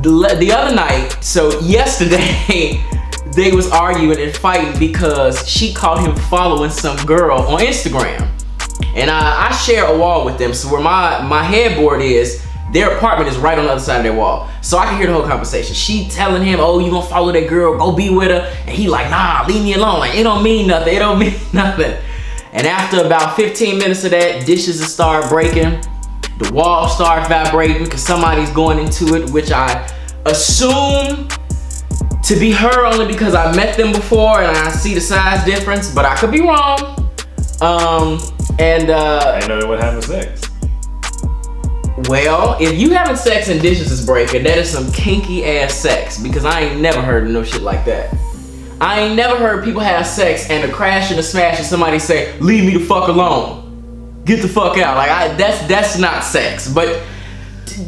The other night, so yesterday, they was arguing and fighting because she caught him following some girl on Instagram. And I share a wall with them, so where my headboard is, their apartment is right on the other side of their wall. So I can hear the whole conversation. She telling him, oh, you gonna follow that girl, go be with her. And he like, nah, leave me alone. Like, it don't mean nothing, it don't mean nothing. And after about 15 minutes of that, dishes start breaking. The wall starts vibrating because somebody's going into it, which I assume to be her only because I met them before and I see the size difference, but I could be wrong. I know they would have sex. Well, if you having sex and dishes is breaking, that is some kinky ass sex, because I ain't never heard of no shit like that. I ain't never heard people have sex and a crash and a smash and somebody say, leave me the fuck alone. Get the fuck out. Like, that's not sex. But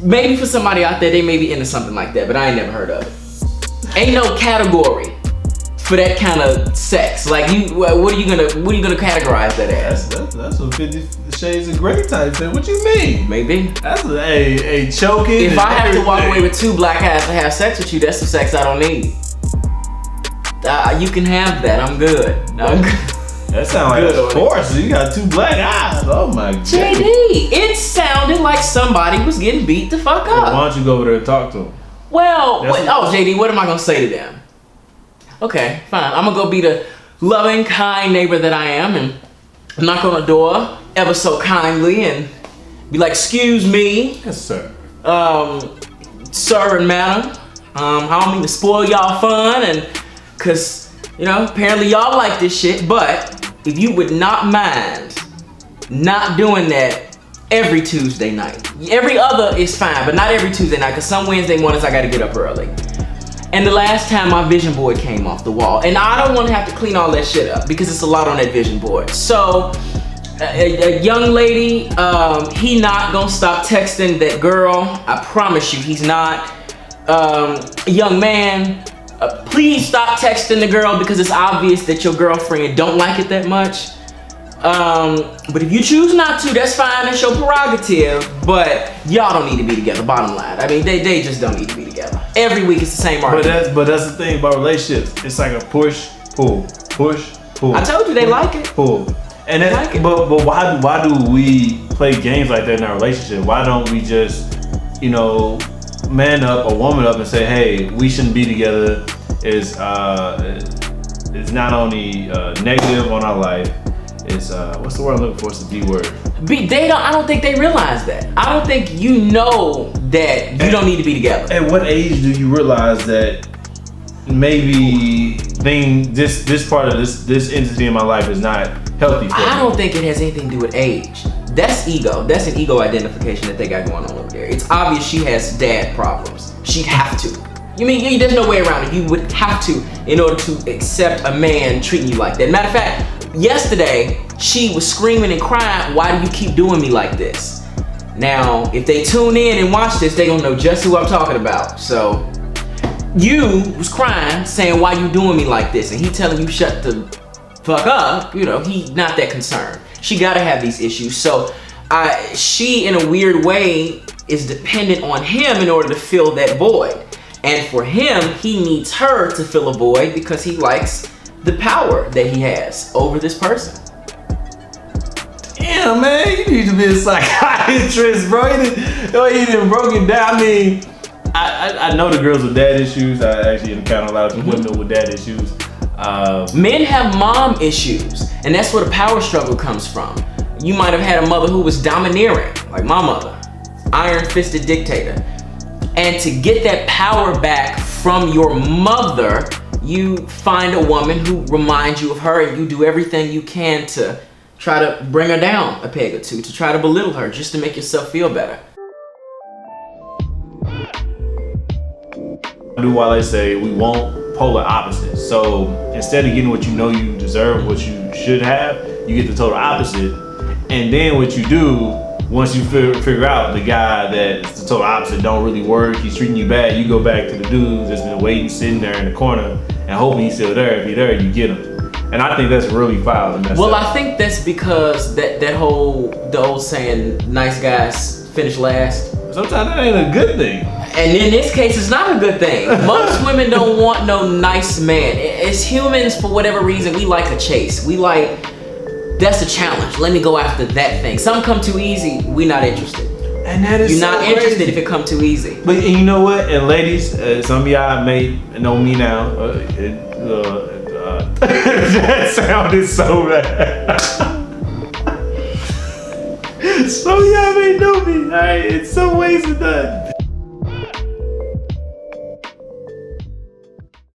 maybe for somebody out there, they may be into something like that, but I ain't never heard of it. Ain't no category for that kind of sex. Like, what are you gonna categorize that as? That's what 50 Shades of Grey type thing. What you mean? Maybe. That's a choking. If I have to walk away with two black eyes to have sex with you, that's some sex I don't need. You can have that. I'm good. That sounds like a force. You got two black eyes. Oh my god. JD, it sounded like somebody was getting beat the fuck up. Why don't you go over there and talk to them? Well, JD, what am I gonna say to them? Okay, fine. I'm gonna go be the loving, kind neighbor that I am and knock on the door ever so kindly and be like, excuse me. Yes, sir. Sir and madam. I don't mean to spoil y'all fun, and cause, you know, apparently y'all like this shit, but if you would not mind not doing that every Tuesday night. Every other is fine, but not every Tuesday night, because some Wednesday mornings I gotta get up early. And the last time my vision board came off the wall, and I don't want to have to clean all that shit up because it's a lot on that vision board. So a young lady, he not gonna stop texting that girl. I promise you, he's not. A young man, please stop texting the girl because it's obvious that your girlfriend don't like it that much. But if you choose not to, that's fine, that's your prerogative, but y'all don't need to be together, bottom line. I mean, they just don't need to be together. Every week it's the same argument. But that's the thing about relationships. It's like a push, pull, push, pull. I told you they like it. Pull. And then, like but why do we play games like that in our relationship? Why don't we just, you know, man up or woman up and say, hey, we shouldn't be together? It's not only negative on our life. It's what's the word I'm looking for? It's the B word. I don't think they realize that. I don't think you know that you don't need to be together. At what age do you realize that maybe this part of this entity in my life is not healthy for me? I don't think it has anything to do with age. That's ego. That's an ego identification that they got going on over there. It's obvious she has dad problems. She'd have to. You mean, there's no way around it. You would have to in order to accept a man treating you like that. Matter of fact, yesterday, she was screaming and crying, why do you keep doing me like this? Now, if they tune in and watch this, they gonna know just who I'm talking about. So, you was crying, saying, why you doing me like this? And he telling you shut the fuck up, you know, he not that concerned. She gotta have these issues. So, she, in a weird way, is dependent on him in order to fill that void. And for him, he needs her to fill a void because he likes the power that he has over this person. Damn, man, you need to be a psychiatrist, bro. You didn't broke it down. I mean, I know the girls with dad issues. I actually encounter a lot of women with dad issues. Men have mom issues, and that's where the power struggle comes from. You might have had a mother who was domineering, like my mother, iron-fisted dictator. And to get that power back from your mother, you find a woman who reminds you of her, and you do everything you can to try to bring her down a peg or two, to try to belittle her, just to make yourself feel better. Do while they say we want polar opposites. So instead of getting what you know you deserve, what you should have, you get the total opposite. And then what you do, once you figure out the guy that's the total opposite don't really work, he's treating you bad, you go back to the dude that's been waiting, sitting there in the corner, and hoping he's still there. If he's there, you get him. And I think that's really foul and messed Well, up. I think that's because the old saying, nice guys finish last. Sometimes that ain't a good thing. And in this case, it's not a good thing. Most women don't want no nice man. As humans, for whatever reason, we like a chase. We like, that's a challenge. Let me go after that thing. Some come too easy, we not interested. And that is You're so not crazy. interested if it come too easy. But and you know what? And ladies, some of y'all may know me now. That sounded so bad. Some of y'all may know me. Alright, in some ways it does.